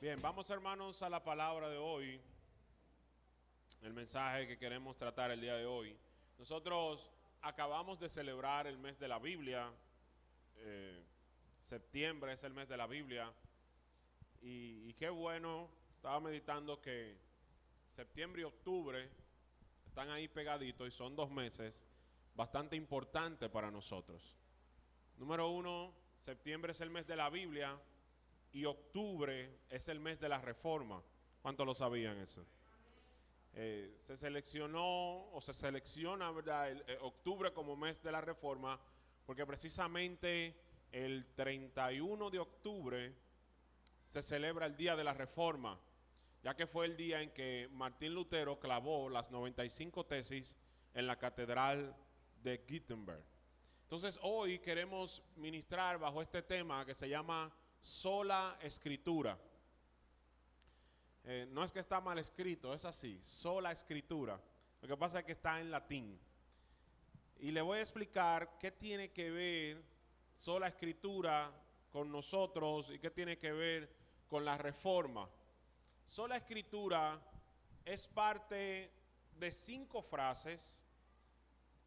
Bien, vamos hermanos a la palabra de hoy, el mensaje que queremos tratar el día de hoy. Nosotros acabamos de celebrar el mes de la Biblia, septiembre es el mes de la Biblia, y qué bueno, estaba meditando que septiembre y octubre están ahí pegaditos y son 2 meses bastante importantes para nosotros. Número uno, septiembre es el mes de la Biblia y octubre es el mes de la Reforma. ¿Cuántos lo sabían eso? Se seleccionó o se selecciona, ¿verdad?, octubre como mes de la Reforma porque precisamente el 31 de octubre se celebra el Día de la Reforma, ya que fue el día en que Martín Lutero clavó las 95 tesis en la Catedral de Wittenberg. Entonces hoy queremos ministrar bajo este tema que se llama sola escritura. No es que está mal escrito, es así, sola escritura. Lo que pasa es que está en latín. Y le voy a explicar qué tiene que ver sola escritura con nosotros y qué tiene que ver con la reforma. Sola escritura es parte de 5 frases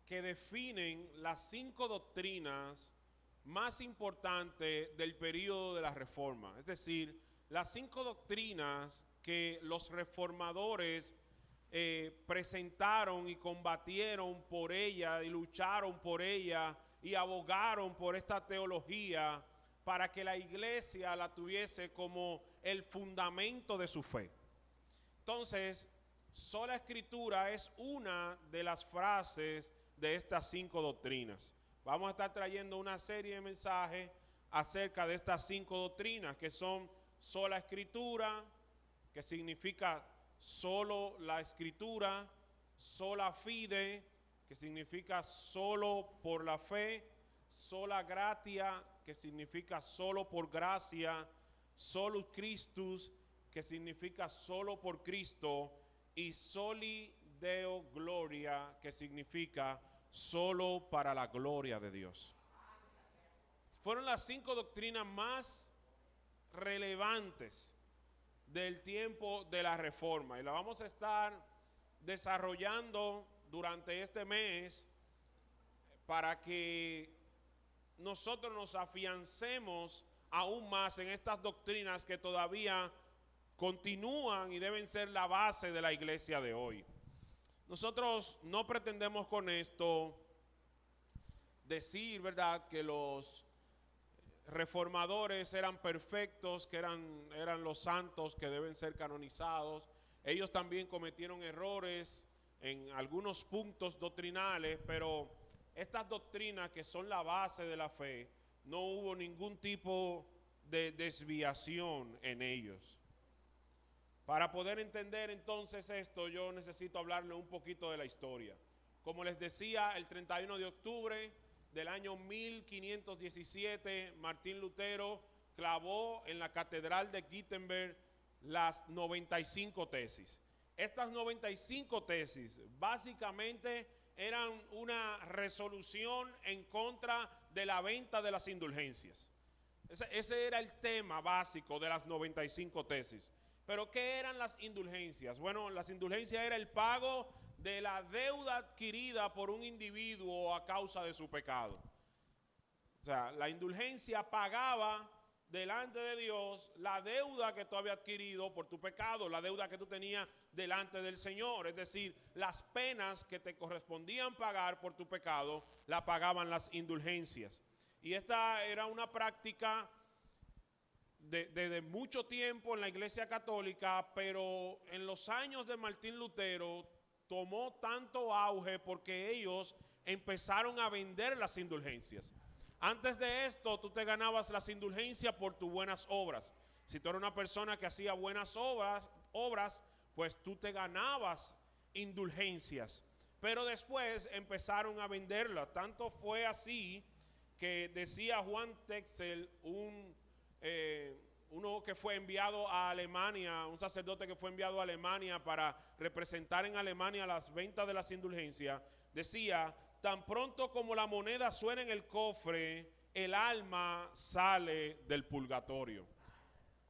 que definen las 5 doctrinas más importantes del periodo de la Reforma. Es decir, las 5 doctrinas que los reformadores presentaron y combatieron por ella y lucharon por ella y abogaron por esta teología para que la iglesia la tuviese como el fundamento de su fe. Entonces, sola escritura es una de las frases de estas 5 doctrinas. Vamos a estar trayendo una serie de mensajes acerca de estas 5 doctrinas que son sola escritura, que significa solo la escritura, sola fide, que significa solo por la fe, sola gratia, que significa solo por gracia, solus Christus, que significa solo por Cristo, y soli Deo gloria, que significa solo para la gloria de Dios. Fueron las 5 doctrinas más relevantes del tiempo de la Reforma y la vamos a estar desarrollando durante este mes para que nosotros nos afiancemos aún más en estas doctrinas que todavía continúan y deben ser la base de la iglesia de hoy. Nosotros no pretendemos con esto decir, ¿verdad?, que los reformadores eran perfectos, que eran los santos que deben ser canonizados. Ellos también cometieron errores en algunos puntos doctrinales, pero estas doctrinas que son la base de la fe, no hubo ningún tipo de desviación en ellos. Para poder entender entonces esto, yo necesito hablarle un poquito de la historia. Como les decía, el 31 de octubre del año 1517, Martín Lutero clavó en la Catedral de Wittenberg las 95 tesis. Estas 95 tesis básicamente eran una resolución en contra de la venta de las indulgencias. Ese era el tema básico de las 95 tesis. Pero ¿qué eran las indulgencias? Bueno, las indulgencias era el pago de la deuda adquirida por un individuo a causa de su pecado. O sea, la indulgencia pagaba delante de Dios la deuda que tú habías adquirido por tu pecado, la deuda que tú tenías delante del Señor. Es decir, las penas que te correspondían pagar por tu pecado, la pagaban las indulgencias. Y esta era una práctica de mucho tiempo en la Iglesia Católica, pero en los años de Martín Lutero tomó tanto auge porque ellos empezaron a vender las indulgencias. Antes de esto, tú te ganabas las indulgencias por tus buenas obras. Si tú eras una persona que hacía buenas obras, pues tú te ganabas indulgencias. Pero después empezaron a venderlas. Tanto fue así que decía Juan Texel, uno que fue enviado a Alemania, un sacerdote que fue enviado a Alemania para representar en Alemania las ventas de las indulgencias, decía: tan pronto como la moneda suena en el cofre, el alma sale del purgatorio.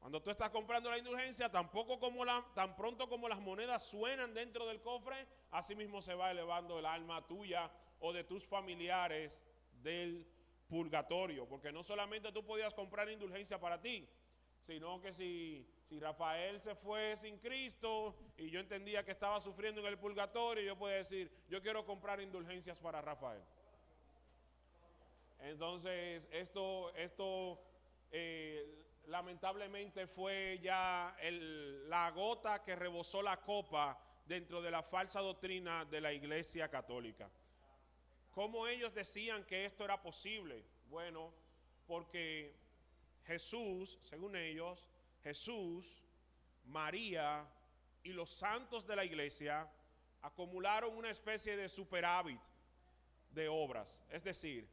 Cuando tú estás comprando la indulgencia, tan pronto como las monedas suenan dentro del cofre, así mismo se va elevando el alma tuya o de tus familiares del purgatorio. Porque no solamente tú podías comprar indulgencia para ti, sino que si Rafael se fue sin Cristo y yo entendía que estaba sufriendo en el purgatorio, yo podía decir, yo quiero comprar indulgencias para Rafael. Entonces, esto lamentablemente fue ya la gota que rebosó la copa dentro de la falsa doctrina de la Iglesia Católica. ¿Cómo ellos decían que esto era posible? Bueno, porque Jesús, según ellos, Jesús, María y los santos de la iglesia acumularon una especie de superávit de obras. Es decir,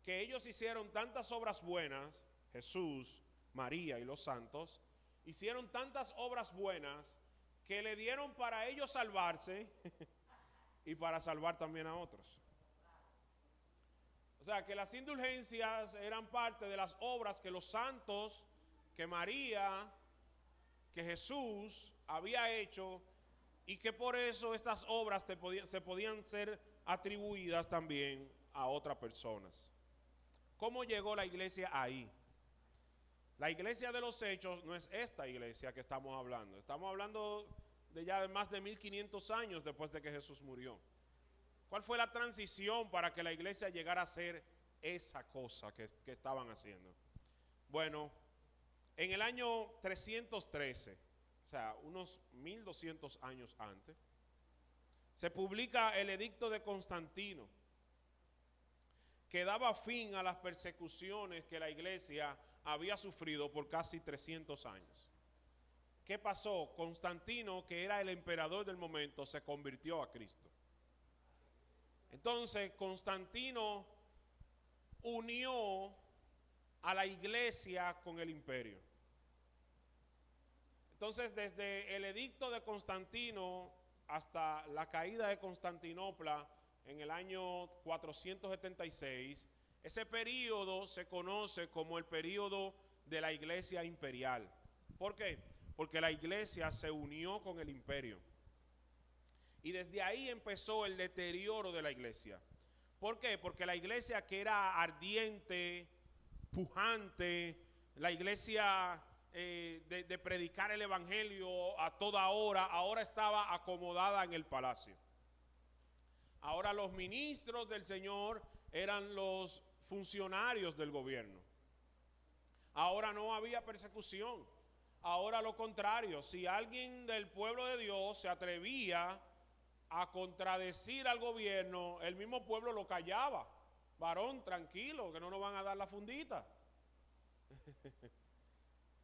que ellos hicieron tantas obras buenas, Jesús, María y los santos, hicieron tantas obras buenas que le dieron para ellos salvarse y para salvar también a otros. O sea, que las indulgencias eran parte de las obras que los santos, que María, que Jesús había hecho, y que por eso estas obras se podían ser atribuidas también a otras personas. ¿Cómo llegó la iglesia ahí? La iglesia de los Hechos no es esta iglesia que estamos hablando. Estamos hablando de ya de más de 1500 años después de que Jesús murió. ¿Cuál fue la transición para que la iglesia llegara a ser esa cosa que estaban haciendo? Bueno, en el año 313, o sea, unos 1200 años antes, se publica el edicto de Constantino, que daba fin a las persecuciones que la iglesia había sufrido por casi 300 años. ¿Qué pasó? Constantino, que era el emperador del momento, se convirtió a Cristo. Entonces, Constantino unió a la iglesia con el imperio. Entonces, desde el edicto de Constantino hasta la caída de Constantinopla en el año 476, ese periodo se conoce como el periodo de la iglesia imperial. ¿Por qué? Porque la iglesia se unió con el imperio. Y desde ahí empezó el deterioro de la iglesia. ¿Por qué? Porque la iglesia que era ardiente, pujante, la iglesia de predicar el evangelio a toda hora, ahora estaba acomodada en el palacio. Ahora los ministros del Señor eran los funcionarios del gobierno. Ahora no había persecución. Ahora lo contrario, si alguien del pueblo de Dios se atrevía a contradecir al gobierno, el mismo pueblo lo callaba. Varón, tranquilo, que no nos van a dar la fundita.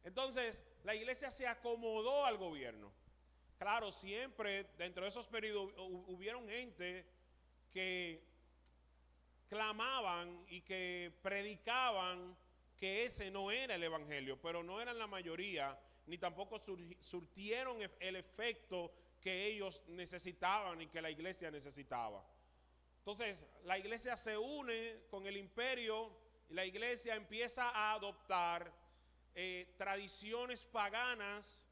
Entonces, la iglesia se acomodó al gobierno. Claro, siempre dentro de esos periodos hubieron gente que clamaban y que predicaban que ese no era el evangelio, pero no eran la mayoría, ni tampoco surtieron el efecto que ellos necesitaban y que la iglesia necesitaba. Entonces, la iglesia se une con el imperio y la iglesia empieza a adoptar tradiciones paganas,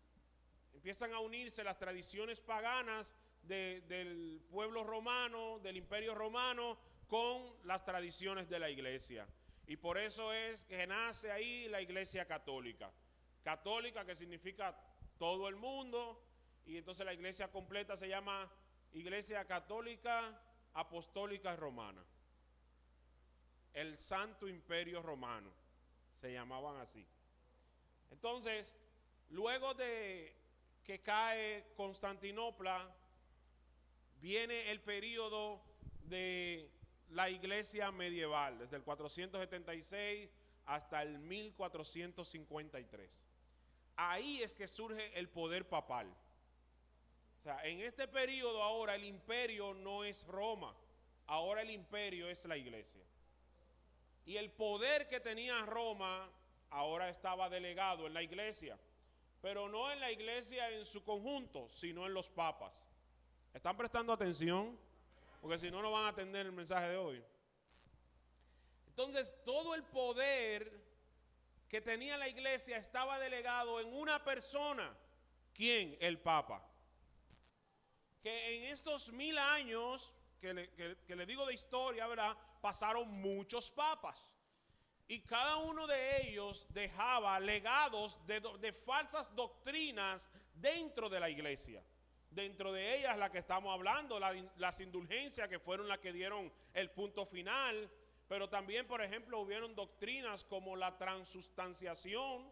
empiezan a unirse las tradiciones paganas del pueblo romano, del imperio romano, con las tradiciones de la iglesia. Y por eso es que nace ahí la iglesia católica. Católica, que significa todo el mundo, y entonces la iglesia completa se llama Iglesia Católica Apostólica Romana. El Santo Imperio Romano, se llamaban así. Entonces, luego de que cae Constantinopla, viene el periodo de la iglesia medieval, desde el 476 hasta el 1453. Ahí es que surge el poder papal. O sea, en este periodo ahora el imperio no es Roma, ahora el imperio es la iglesia. Y el poder que tenía Roma ahora estaba delegado en la iglesia, pero no en la iglesia en su conjunto, sino en los papas. ¿Están prestando atención? Porque si no, no van a atender el mensaje de hoy. Entonces, todo el poder que tenía la iglesia estaba delegado en una persona. ¿Quién? El Papa. Que en estos 1000 años que le digo de historia, ¿verdad? Pasaron muchos papas. Y cada uno de ellos dejaba legados de falsas doctrinas dentro de la iglesia. Dentro de ellas la que estamos hablando, las indulgencias, que fueron las que dieron el punto final. Pero también, por ejemplo, hubieron doctrinas como la transustanciación.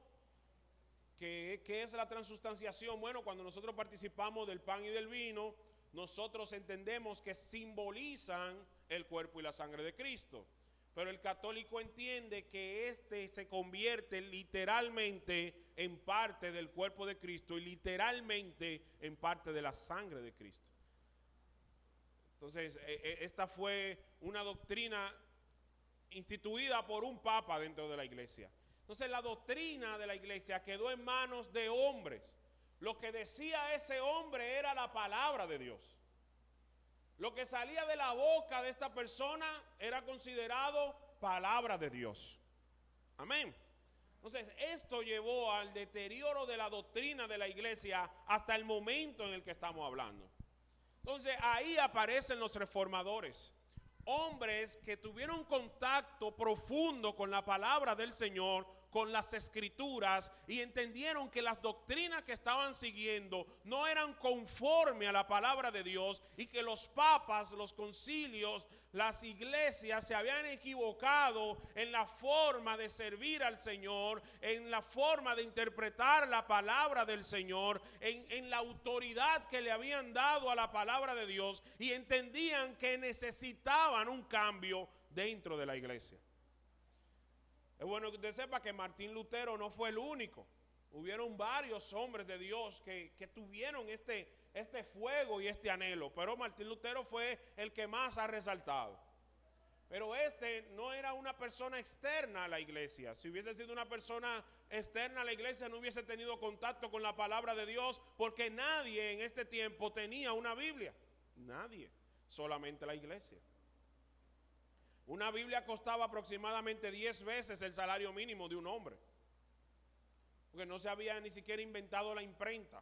¿Qué es la transustanciación? Bueno, cuando nosotros participamos del pan y del vino, nosotros entendemos que simbolizan el cuerpo y la sangre de Cristo. Pero el católico entiende que se convierte literalmente en parte del cuerpo de Cristo y literalmente en parte de la sangre de Cristo. Entonces, esta fue una doctrina instituida por un papa dentro de la iglesia. Entonces, la doctrina de la iglesia quedó en manos de hombres. Lo que decía ese hombre era la palabra de Dios. Lo que salía de la boca de esta persona era considerado palabra de Dios. Amén. Entonces, esto llevó al deterioro de la doctrina de la iglesia hasta el momento en el que estamos hablando. Entonces, ahí aparecen los reformadores. Hombres que tuvieron contacto profundo con la palabra del Señor, con las escrituras, y entendieron que las doctrinas que estaban siguiendo no eran conforme a la palabra de Dios, y que los papas, los concilios, las iglesias se habían equivocado en la forma de servir al Señor, en la forma de interpretar la palabra del Señor, en la autoridad que le habían dado a la palabra de Dios, y entendían que necesitaban un cambio dentro de la iglesia. Es bueno que usted sepa que Martín Lutero no fue el único. Hubieron varios hombres de Dios que tuvieron este fuego y este anhelo, pero Martín Lutero fue el que más ha resaltado. Pero no era una persona externa a la iglesia. Si hubiese sido una persona externa a la iglesia, no hubiese tenido contacto con la palabra de Dios, porque nadie en este tiempo tenía una Biblia. Nadie, solamente la iglesia. Una Biblia costaba aproximadamente 10 veces el salario mínimo de un hombre, porque no se había ni siquiera inventado la imprenta,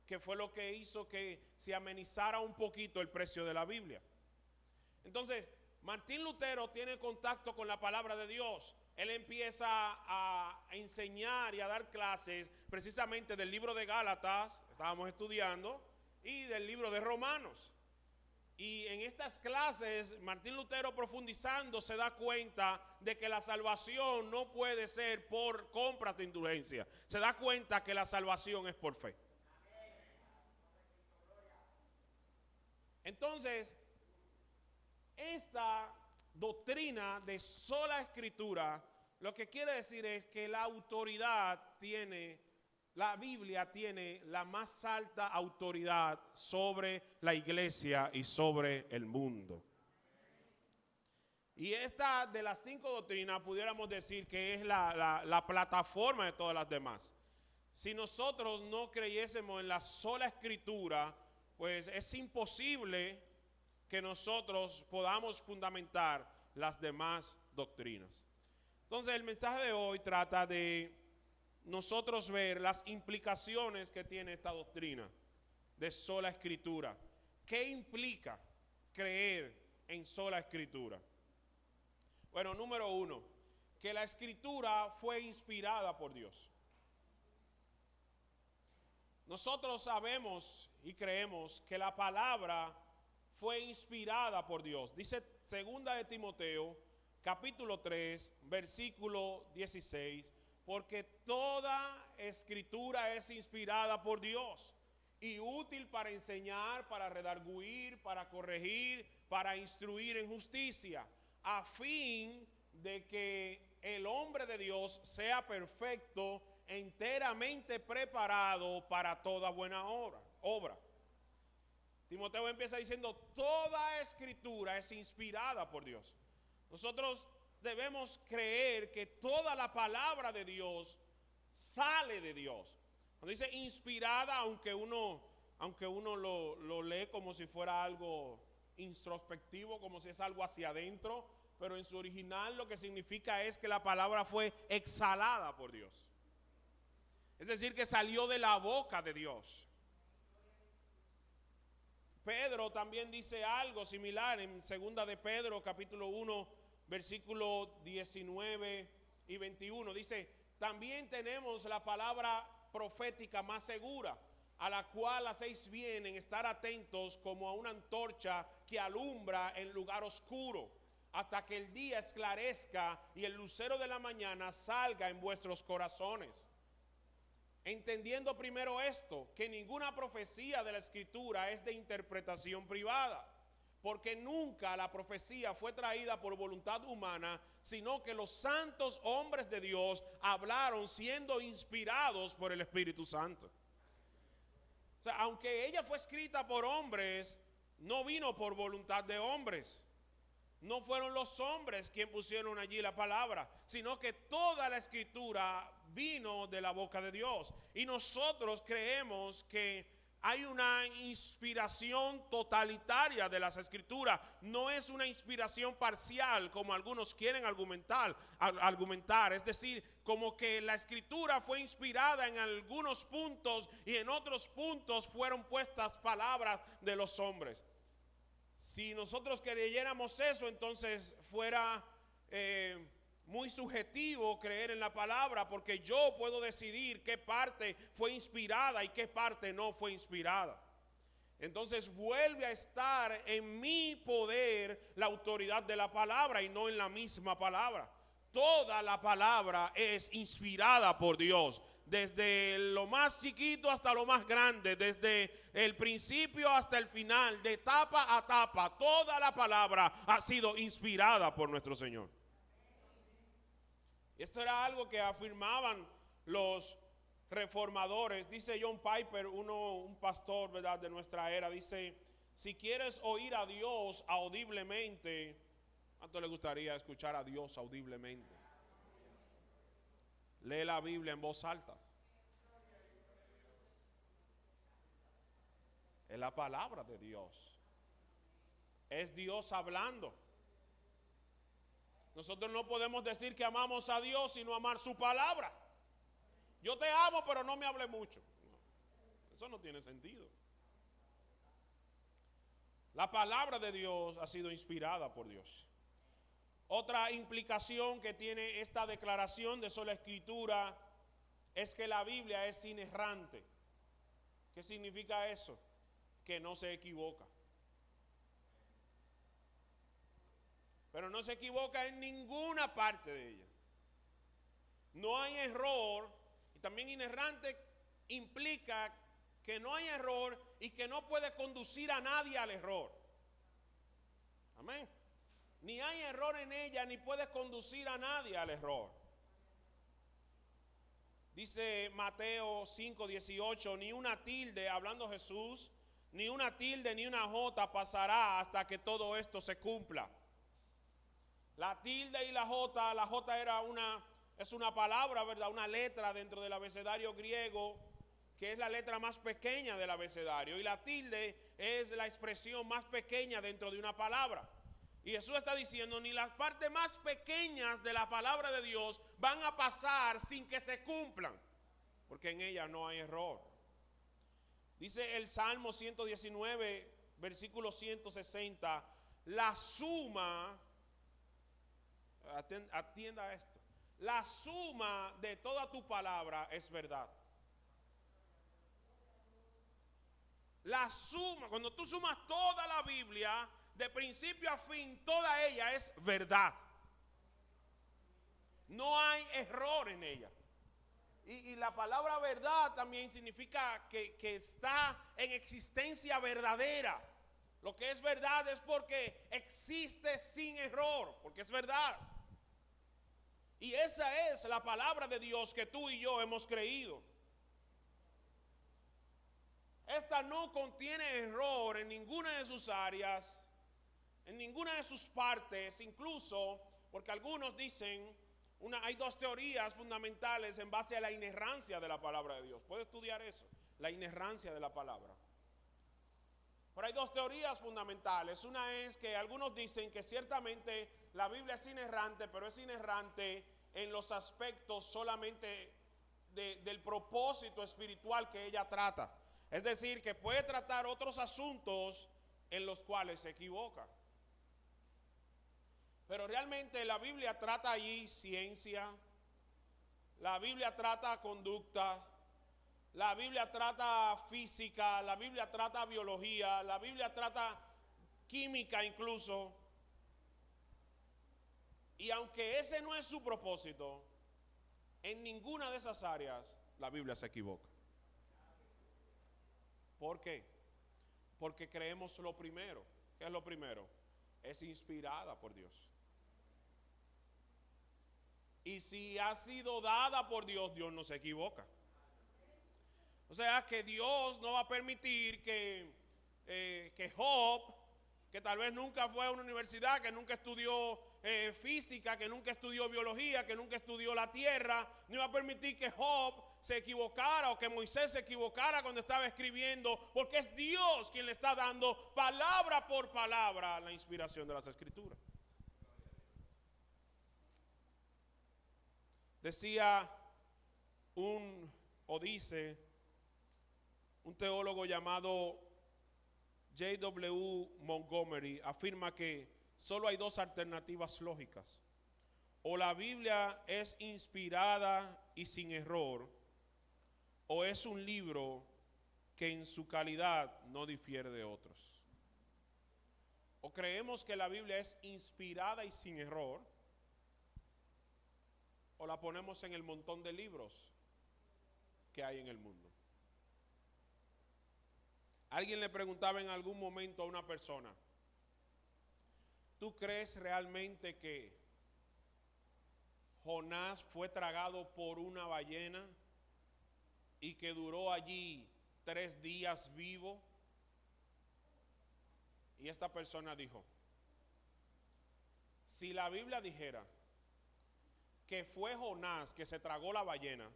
que fue lo que hizo que se amenizara un poquito el precio de la Biblia. Entonces, Martín Lutero tiene contacto con la palabra de Dios. Él empieza a enseñar y a dar clases precisamente del libro de Gálatas, estábamos estudiando, y del libro de Romanos. Y en estas clases, Martín Lutero, profundizando, se da cuenta de que la salvación no puede ser por compras de indulgencia. Se da cuenta que la salvación es por fe. Entonces, esta doctrina de sola escritura, lo que quiere decir es que la Biblia tiene la más alta autoridad sobre la iglesia y sobre el mundo. Y esta de las 5 doctrinas pudiéramos decir que es la plataforma de todas las demás. Si nosotros no creyésemos en la sola escritura, pues es imposible que nosotros podamos fundamentar las demás doctrinas. Entonces el mensaje de hoy trata de nosotros ver las implicaciones que tiene esta doctrina de sola escritura. ¿Qué implica creer en sola escritura? Bueno, número 1, que la escritura fue inspirada por Dios. Nosotros sabemos y creemos que la palabra fue inspirada por Dios. Dice 2 de Timoteo, capítulo 3, versículo 16, porque toda escritura es inspirada por Dios y útil para enseñar, para redarguir, para corregir, para instruir en justicia, a fin de que el hombre de Dios sea perfecto, enteramente preparado para toda buena obra. Timoteo empieza diciendo, toda escritura es inspirada por Dios. Nosotros debemos creer que toda la palabra de Dios sale de Dios. Cuando dice inspirada, aunque uno lo lee como si fuera algo introspectivo, como si es algo hacia adentro, pero en su original lo que significa es que la palabra fue exhalada por Dios. Es decir, que salió de la boca de Dios. Pedro también dice algo similar en 2 de Pedro, capítulo 1, versículo 19 y 21. Dice, también tenemos la palabra profética más segura, a la cual hacéis bien en estar atentos como a una antorcha que alumbra en lugar oscuro, hasta que el día esclarezca y el lucero de la mañana salga en vuestros corazones. Entendiendo primero esto, que ninguna profecía de la Escritura es de interpretación privada, porque nunca la profecía fue traída por voluntad humana, sino que los santos hombres de Dios hablaron siendo inspirados por el Espíritu Santo. O sea, aunque ella fue escrita por hombres, no vino por voluntad de hombres. No fueron los hombres quienes pusieron allí la palabra, sino que toda la Escritura vino de la boca de Dios. Y nosotros creemos que hay una inspiración totalitaria de las Escrituras. No es una inspiración parcial como algunos quieren argumentar. Es decir, como que la Escritura fue inspirada en algunos puntos y en otros puntos fueron puestas palabras de los hombres. Si nosotros creyéramos eso, entonces fuera muy subjetivo creer en la palabra, porque yo puedo decidir qué parte fue inspirada y qué parte no fue inspirada. Entonces vuelve a estar en mi poder la autoridad de la palabra y no en la misma palabra. Toda la palabra es inspirada por Dios. Desde lo más chiquito hasta lo más grande, desde el principio hasta el final, de tapa a tapa, toda la palabra ha sido inspirada por nuestro Señor. Esto era algo que afirmaban los reformadores. Dice John Piper, un pastor, ¿verdad?, de nuestra era, dice, si quieres oír a Dios audiblemente, ¿cuánto le gustaría escuchar a Dios audiblemente? Lee la Biblia en voz alta. Es la palabra de Dios. Es Dios hablando. Nosotros no podemos decir que amamos a Dios sino amar su palabra. Yo te amo, pero no me hable mucho. No, eso no tiene sentido. La palabra de Dios ha sido inspirada por Dios. Otra implicación que tiene esta declaración de sola escritura es que la Biblia es inerrante. ¿Qué significa eso? Que no se equivoca. Pero no se equivoca en ninguna parte de ella. No hay error, y también inerrante implica que no hay error y que no puede conducir a nadie al error. Amén. Ni hay error en ella, ni puede conducir a nadie al error. Dice Mateo 5:18, ni una tilde, hablando Jesús, ni una tilde ni una jota pasará hasta que todo esto se cumpla. La tilde y la jota es una palabra, ¿verdad? Una letra dentro del abecedario griego, que es la letra más pequeña del abecedario. Y la tilde es la expresión más pequeña dentro de una palabra. Y Jesús está diciendo, ni las partes más pequeñas de la palabra de Dios van a pasar sin que se cumplan, porque en ella no hay error. Dice el Salmo 119, versículo 160, la suma, atienda esto, la suma de toda tu palabra es verdad. La suma, cuando tú sumas toda la Biblia, de principio a fin, toda ella es verdad. No hay error en ella. Y la palabra verdad también significa que está en existencia verdadera. Lo que es verdad es porque existe sin error, porque es verdad. Y esa es la palabra de Dios que tú y yo hemos creído. Esta no contiene error en ninguna de sus áreas, en ninguna de sus partes, incluso porque algunos dicen, hay dos teorías fundamentales en base a la inerrancia de la palabra de Dios. Puede estudiar eso, la inerrancia de la palabra. Pero hay dos teorías fundamentales. Una es que algunos dicen que ciertamente la Biblia es inerrante, pero es inerrante en los aspectos solamente del propósito espiritual que ella trata. Es decir, que puede tratar otros asuntos en los cuales se equivoca. Pero realmente la Biblia trata allí ciencia, la Biblia trata conducta, la Biblia trata física, la Biblia trata biología, la Biblia trata química incluso. Y aunque ese no es su propósito, en ninguna de esas áreas la Biblia se equivoca. ¿Por qué? Porque creemos lo primero. ¿Qué es lo primero? Es inspirada por Dios. Y si ha sido dada por Dios, Dios no se equivoca. O sea que Dios no va a permitir que Job, que tal vez nunca fue a una universidad, que nunca estudió física, que nunca estudió biología, que nunca estudió la tierra, no iba a permitir que Job se equivocara o que Moisés se equivocara cuando estaba escribiendo, porque es Dios quien le está dando palabra por palabra la inspiración de las Escrituras. Decía dice un teólogo llamado J.W. Montgomery, afirma que solo hay dos alternativas lógicas. O la Biblia es inspirada y sin error, o es un libro que en su calidad no difiere de otros. O creemos que la Biblia es inspirada y sin error, o la ponemos en el montón de libros que hay en el mundo. Alguien le preguntaba en algún momento a una persona, ¿tú crees realmente que Jonás fue tragado por una ballena y que duró allí 3 días vivo? Y esta persona dijo, si la Biblia dijera que fue Jonás que se tragó la ballena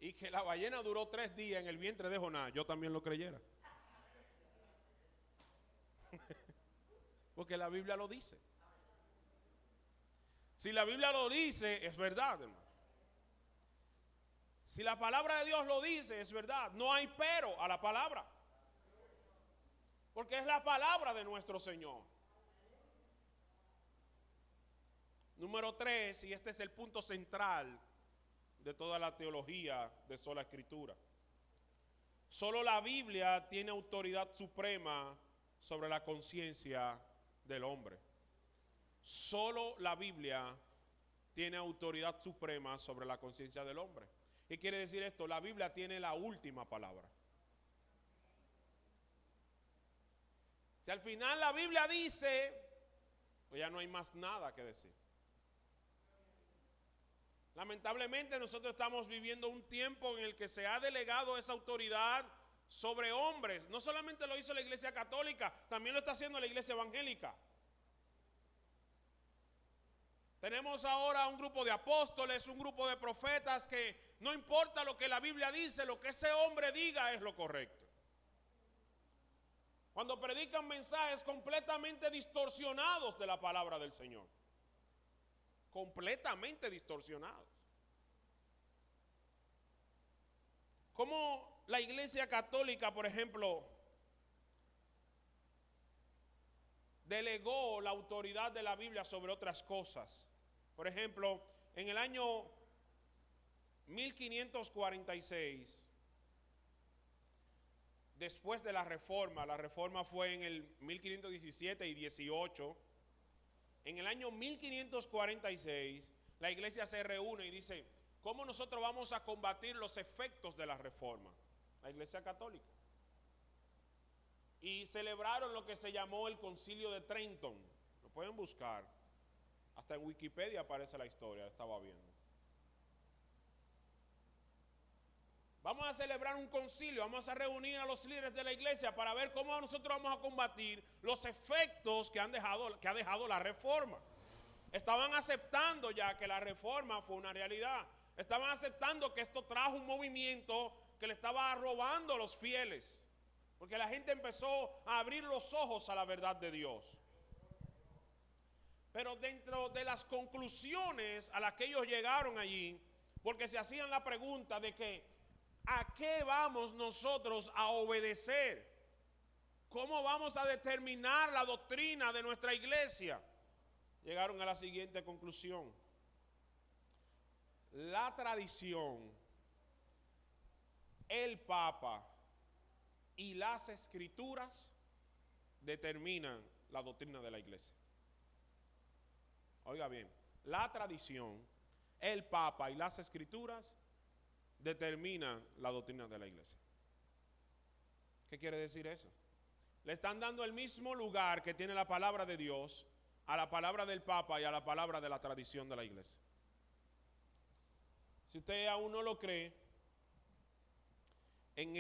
y que la ballena duró 3 días en el vientre de Jonás, yo también lo creyera. Porque la Biblia lo dice. Si la Biblia lo dice, es verdad, hermano. Si la palabra de Dios lo dice, es verdad. No hay pero a la palabra. Porque es la palabra de nuestro Señor. Número 3, y este es el punto central de toda la teología de sola escritura. Solo la Biblia tiene autoridad suprema sobre la conciencia del hombre. Solo la Biblia tiene autoridad suprema sobre la conciencia del hombre. ¿Qué quiere decir esto? La Biblia tiene la última palabra. Si al final la Biblia dice, pues ya no hay más nada que decir. Lamentablemente nosotros estamos viviendo un tiempo en el que se ha delegado esa autoridad sobre hombres. No solamente lo hizo la Iglesia Católica, también lo está haciendo la Iglesia Evangélica. Tenemos ahora un grupo de apóstoles, un grupo de profetas que no importa lo que la Biblia dice, lo que ese hombre diga es lo correcto. Cuando predican mensajes completamente distorsionados de la palabra del Señor. Completamente distorsionados. Como la Iglesia Católica, por ejemplo, delegó la autoridad de la Biblia sobre otras cosas. Por ejemplo, en el año 1546, después de la reforma fue en el 1517 y 18. En el año 1546, la iglesia se reúne y dice, ¿cómo nosotros vamos a combatir los efectos de la reforma? La Iglesia Católica. Y celebraron lo que se llamó el Concilio de Trenton. Lo pueden buscar. Hasta en Wikipedia aparece la historia, estaba viendo. Vamos a celebrar un concilio, vamos a reunir a los líderes de la iglesia para ver cómo nosotros vamos a combatir los efectos que ha dejado la reforma. Estaban aceptando ya que la reforma fue una realidad. Estaban aceptando que esto trajo un movimiento que le estaba robando a los fieles. Porque la gente empezó a abrir los ojos a la verdad de Dios. Pero dentro de las conclusiones a las que ellos llegaron allí, porque se hacían la pregunta de que ¿a qué vamos nosotros a obedecer? ¿Cómo vamos a determinar la doctrina de nuestra iglesia? Llegaron a la siguiente conclusión: la tradición, el Papa y las Escrituras determinan la doctrina de la iglesia. Oiga bien, la tradición, el Papa y las Escrituras determinan la doctrina de la iglesia. ¿Qué quiere decir eso? Le están dando el mismo lugar que tiene la palabra de Dios a la palabra del Papa y a la palabra de la tradición de la iglesia. Si usted aún no lo cree, en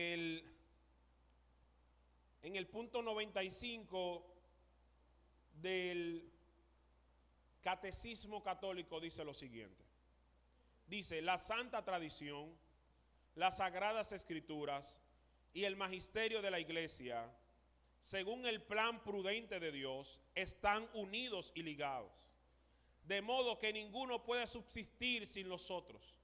el punto 95 del Catecismo Católico dice lo siguiente. Dice: la santa tradición, las sagradas escrituras y el magisterio de la iglesia, según el plan prudente de Dios, están unidos y ligados, de modo que ninguno puede subsistir sin los otros.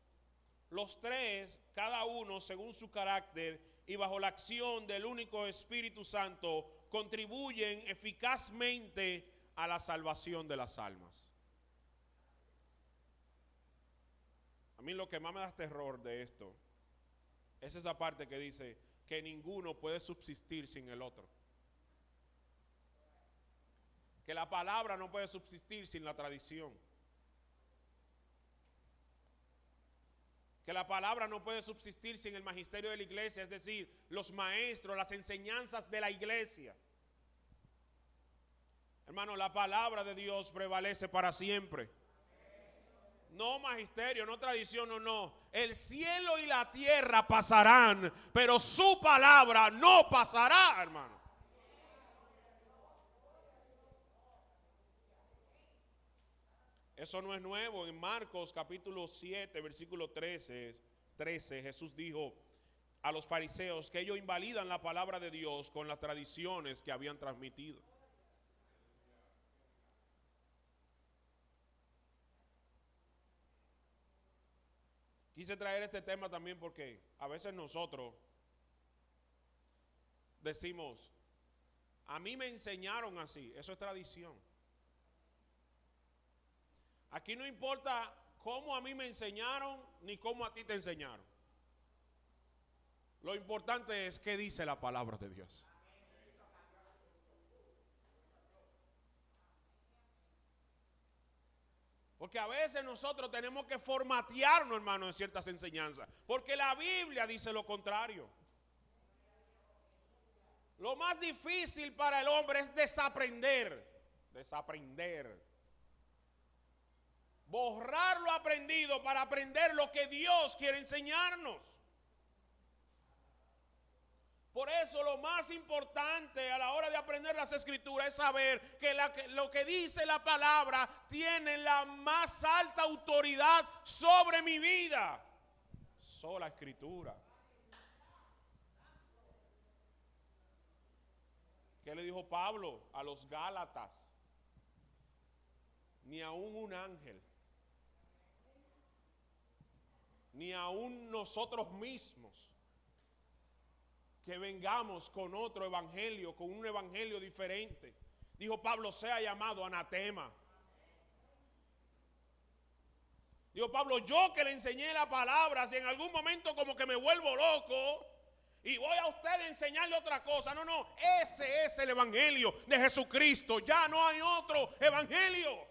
Los tres, cada uno según su carácter y bajo la acción del único Espíritu Santo, contribuyen eficazmente a la salvación de las almas. A mí lo que más me da terror de esto es esa parte que dice que ninguno puede subsistir sin el otro. Que la palabra no puede subsistir sin la tradición. Que la palabra no puede subsistir sin el magisterio de la iglesia, es decir, los maestros, las enseñanzas de la iglesia. Hermano, la palabra de Dios prevalece para siempre. No magisterio, no tradición, no. El cielo y la tierra pasarán, pero su palabra no pasará, hermano. Eso no es nuevo. En Marcos capítulo 7, versículo 13, Jesús dijo a los fariseos que ellos invalidan la palabra de Dios con las tradiciones que habían transmitido. Quise traer este tema también porque a veces nosotros decimos: a mí me enseñaron así, eso es tradición. Aquí no importa cómo a mí me enseñaron ni cómo a ti te enseñaron. Lo importante es qué dice la palabra de Dios. Porque a veces nosotros tenemos que formatearnos, hermano, en ciertas enseñanzas. Porque la Biblia dice lo contrario. Lo más difícil para el hombre es desaprender. Borrar lo aprendido para aprender lo que Dios quiere enseñarnos. Por eso lo más importante a la hora de aprender las escrituras es saber que lo que dice la palabra tiene la más alta autoridad sobre mi vida. Sola escritura. ¿Qué le dijo Pablo a los Gálatas? Ni aún un ángel, ni aún nosotros mismos, que vengamos con otro evangelio, con un evangelio diferente. Dijo Pablo, sea llamado anatema. Dijo Pablo, yo que le enseñé la palabra, si en algún momento como que me vuelvo loco y voy a usted a enseñarle otra cosa. No, ese es el evangelio de Jesucristo. Ya no hay otro evangelio.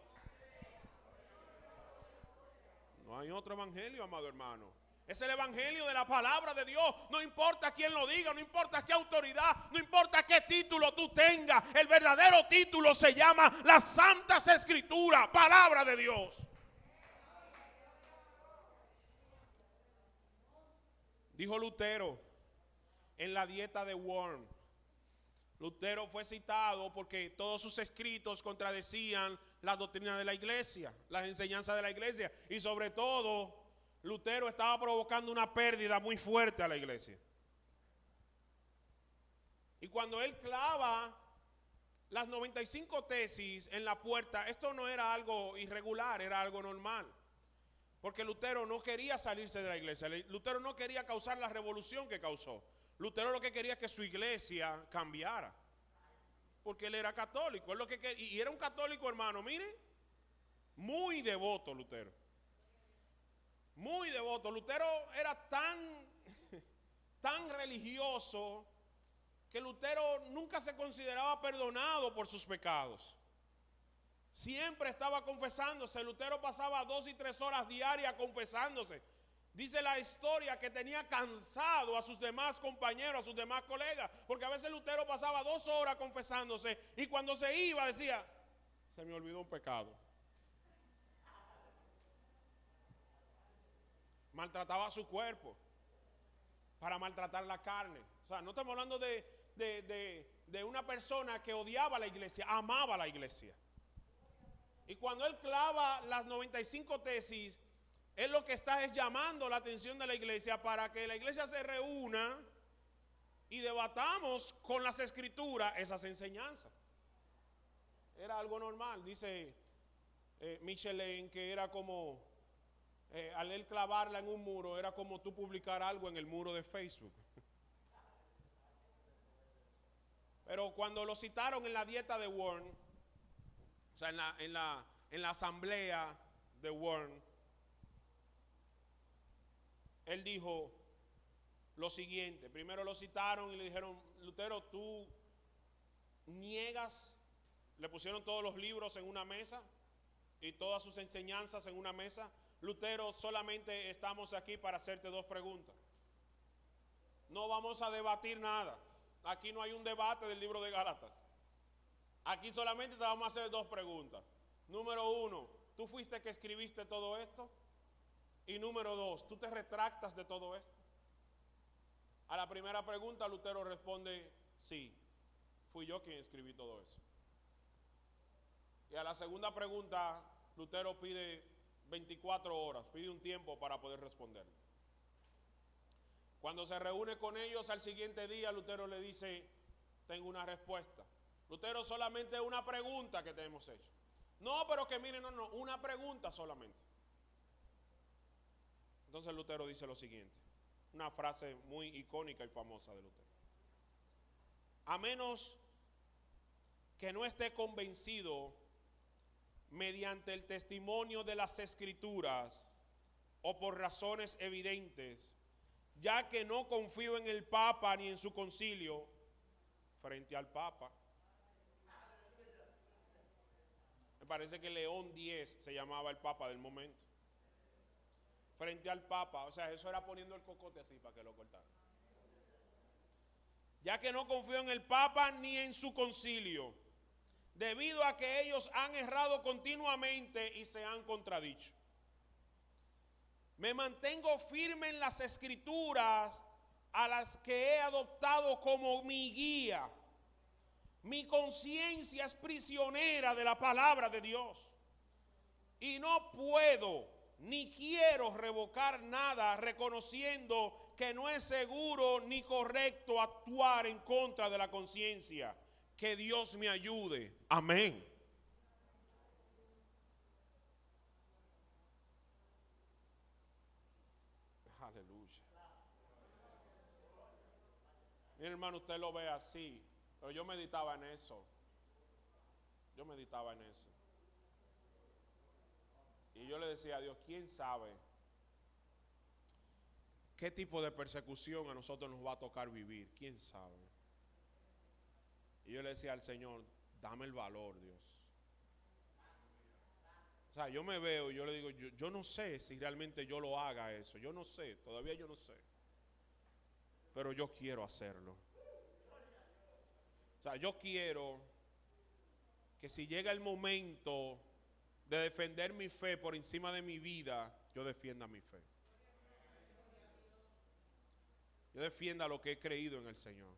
No hay otro evangelio, amado hermano. Es el evangelio de la palabra de Dios. No importa quién lo diga, no importa qué autoridad, no importa qué título tú tengas. El verdadero título se llama las Santas Escrituras, palabra de Dios. Dijo Lutero en la dieta de Worms. Lutero fue citado porque todos sus escritos contradecían la doctrina de la iglesia, las enseñanzas de la iglesia, y sobre todo Lutero estaba provocando una pérdida muy fuerte a la iglesia. Y cuando él clava las 95 tesis en la puerta, esto no era algo irregular, era algo normal. Porque Lutero no quería salirse de la iglesia. Lutero no quería causar la revolución que causó. Lutero lo que quería es que su iglesia cambiara. Porque él era católico. Él lo que quería, y era un católico, hermano, mire, muy devoto Lutero. Muy devoto. Lutero era tan religioso que Lutero nunca se consideraba perdonado por sus pecados. Siempre estaba confesándose. Lutero pasaba 2 y 3 horas diarias confesándose. Dice la historia que tenía cansado a sus demás compañeros, a sus demás colegas, porque a veces Lutero pasaba 2 horas confesándose y cuando se iba decía, se me olvidó un pecado. Maltrataba su cuerpo para maltratar la carne. O sea, no estamos hablando de una persona que odiaba la iglesia, amaba la iglesia. Y cuando él clava las 95 tesis, él lo que está es llamando la atención de la iglesia para que la iglesia se reúna y debatamos con las escrituras esas enseñanzas. Era algo normal, dice Michelin, que era como, al él clavarla en un muro, era como tú publicar algo en el muro de Facebook. Pero cuando lo citaron en la dieta de Worms, o sea, en la asamblea de Worms, él dijo lo siguiente. Primero lo citaron y le dijeron, Lutero, tú niegas. Le pusieron todos los libros en una mesa y todas sus enseñanzas en una mesa. Lutero, solamente estamos aquí para hacerte 2 preguntas. No vamos a debatir nada. Aquí no hay un debate del libro de Gálatas. Aquí solamente te vamos a hacer 2 preguntas. Número 1, ¿tú fuiste que escribiste todo esto? Y número 2, ¿tú te retractas de todo esto? A la primera pregunta Lutero responde, sí, fui yo quien escribí todo eso. Y a la segunda pregunta Lutero pide 24 horas, pide un tiempo para poder responder. Cuando se reúne con ellos al siguiente día, Lutero le dice, tengo una respuesta. Lutero, solamente una pregunta que te hemos hecho. No, pero que miren, no, una pregunta solamente. Entonces Lutero dice lo siguiente, una frase muy icónica y famosa de Lutero. A menos que no esté convencido mediante el testimonio de las escrituras o por razones evidentes, ya que no confío en el Papa ni en su concilio, frente al Papa. Me parece que León X se llamaba el Papa del momento. Frente al Papa, o sea, eso era poniendo el cocote así para que lo cortaran. Ya que no confío en el Papa ni en su concilio, debido a que ellos han errado continuamente y se han contradicho. Me mantengo firme en las escrituras a las que he adoptado como mi guía. Mi conciencia es prisionera de la palabra de Dios. Y no puedo ni quiero revocar nada reconociendo que no es seguro ni correcto actuar en contra de la conciencia. Que Dios me ayude. Amén. Aleluya. Mi hermano, usted lo ve así, pero yo meditaba en eso. Yo meditaba en eso. Y yo le decía a Dios, ¿quién sabe qué tipo de persecución a nosotros nos va a tocar vivir? ¿Quién sabe? Y yo le decía al Señor, dame el valor, Dios. O sea, yo me veo y yo le digo, yo no sé si realmente yo lo haga eso. Yo no sé, todavía yo no sé. Pero yo quiero hacerlo. O sea, yo quiero que si llega el momento de defender mi fe por encima de mi vida, yo defienda mi fe. Yo defienda lo que he creído en el Señor.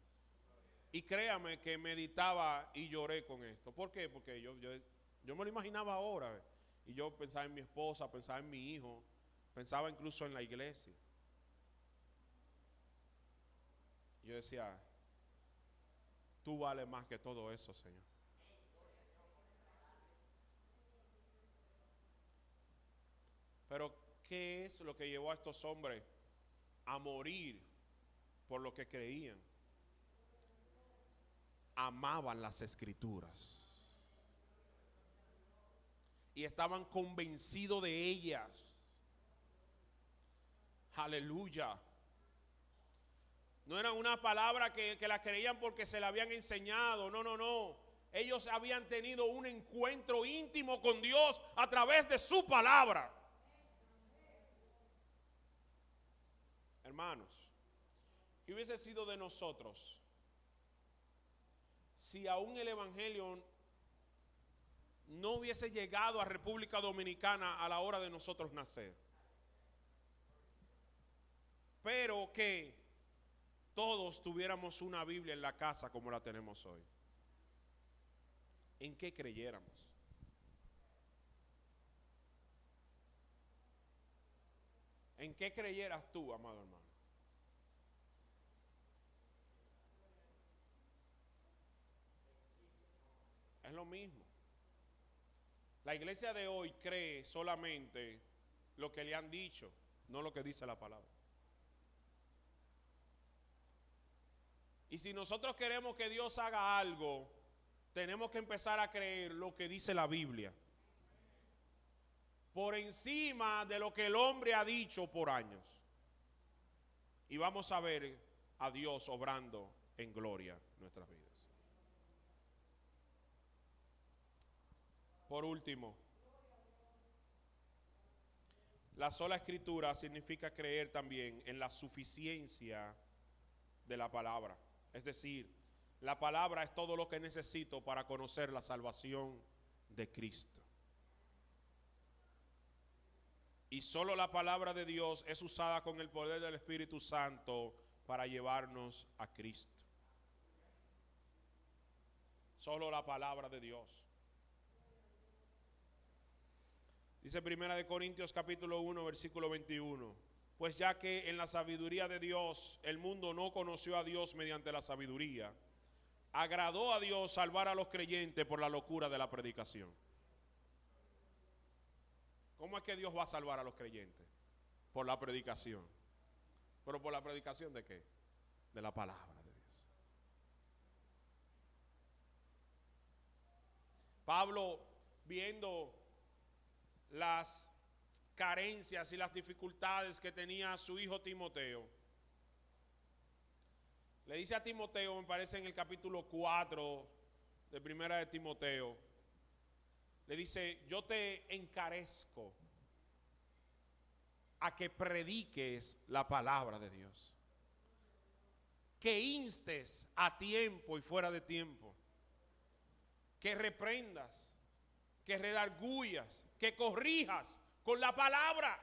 Y créame que meditaba y lloré con esto. ¿Por qué? Porque yo me lo imaginaba ahora. Y yo pensaba en mi esposa, pensaba en mi hijo, pensaba incluso en la iglesia. Yo decía, tú vales más que todo eso, Señor. Pero ¿qué es lo que llevó a estos hombres a morir por lo que creían? Amaban las escrituras y estaban convencidos de ellas. Aleluya. No era una palabra que la creían porque se la habían enseñado. No, no, no. Ellos habían tenido un encuentro íntimo con Dios a través de su palabra. Hermanos, ¿qué hubiese sido de nosotros si aún el evangelio no hubiese llegado a República Dominicana a la hora de nosotros nacer? Pero que todos tuviéramos una Biblia en la casa como la tenemos hoy. ¿En qué creyéramos? ¿En qué creyeras tú, amado hermano? Es lo mismo. La iglesia de hoy cree solamente lo que le han dicho, no lo que dice la palabra. Y si nosotros queremos que Dios haga algo, tenemos que empezar a creer lo que dice la Biblia, por encima de lo que el hombre ha dicho por años. Y vamos a ver a Dios obrando en gloria en nuestras vidas. Por último, la sola escritura significa creer también en la suficiencia de la palabra. Es decir, la palabra es todo lo que necesito para conocer la salvación de Cristo. Y solo la palabra de Dios es usada con el poder del Espíritu Santo para llevarnos a Cristo. Solo la palabra de Dios. Dice 1 Corintios capítulo 1 versículo 21. Pues ya que en la sabiduría de Dios el mundo no conoció a Dios mediante la sabiduría, agradó a Dios salvar a los creyentes por la locura de la predicación. ¿Cómo es que Dios va a salvar a los creyentes? Por la predicación. ¿Pero por la predicación de qué? De la palabra de Dios. Pablo, viendo las carencias y las dificultades que tenía su hijo Timoteo, le dice a Timoteo, me parece en el capítulo 4 de Primera de Timoteo, le dice: yo te encarezco a que prediques la palabra de Dios, que instes a tiempo y fuera de tiempo, que reprendas, que redarguyas, que corrijas con la palabra.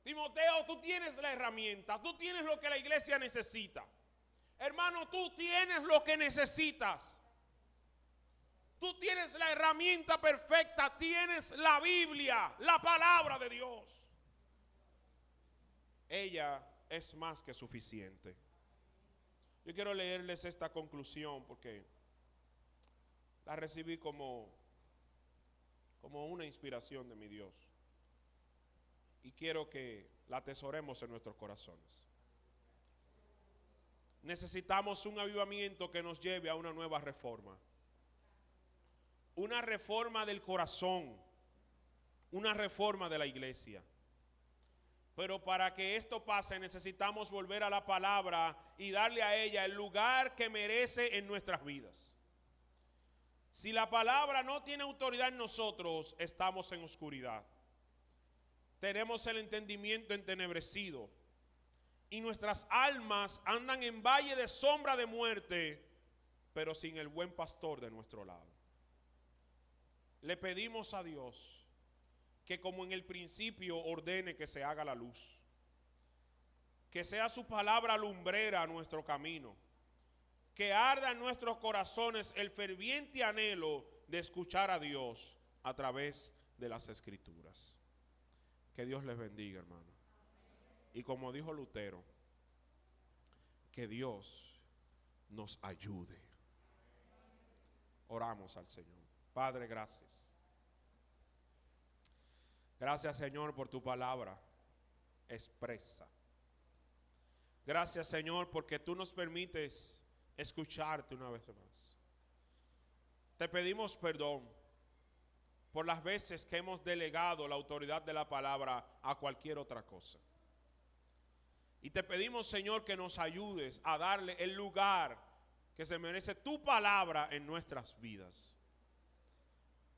Timoteo, tú tienes la herramienta, tú tienes lo que la iglesia necesita. Hermano, tú tienes lo que necesitas. Tú tienes la herramienta perfecta, tienes la Biblia, la palabra de Dios. Ella es más que suficiente. Yo quiero leerles esta conclusión porque la recibí como una inspiración de mi Dios. Y quiero que la atesoremos en nuestros corazones. Necesitamos un avivamiento que nos lleve a una nueva reforma. Una reforma del corazón. Una reforma de la iglesia. Pero para que esto pase necesitamos volver a la palabra y darle a ella el lugar que merece en nuestras vidas. Si la palabra no tiene autoridad en nosotros, estamos en oscuridad. Tenemos el entendimiento entenebrecido y nuestras almas andan en valle de sombra de muerte, pero sin el buen pastor de nuestro lado. Le pedimos a Dios que como en el principio ordene que se haga la luz, que sea su palabra lumbrera a nuestro camino, que arda en nuestros corazones el ferviente anhelo de escuchar a Dios a través de las Escrituras. Que Dios les bendiga, hermano. Y como dijo Lutero, que Dios nos ayude. Oramos al Señor. Padre, gracias. Gracias, Señor, por tu palabra expresa. Gracias, Señor, porque tú nos permites escucharte una vez más. Te pedimos perdón por las veces que hemos delegado la autoridad de la palabra a cualquier otra cosa. Y te pedimos, Señor, que nos ayudes a darle el lugar que se merece tu palabra en nuestras vidas.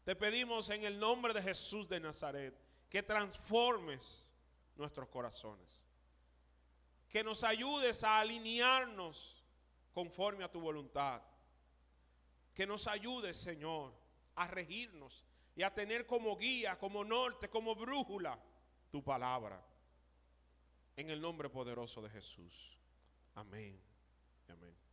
Te pedimos en el nombre de Jesús de Nazaret que transformes nuestros corazones. Que nos ayudes a alinearnos conforme a tu voluntad. Que nos ayudes, Señor, a regirnos y a tener como guía, como norte, como brújula tu palabra. En el nombre poderoso de Jesús. Amén. Amén.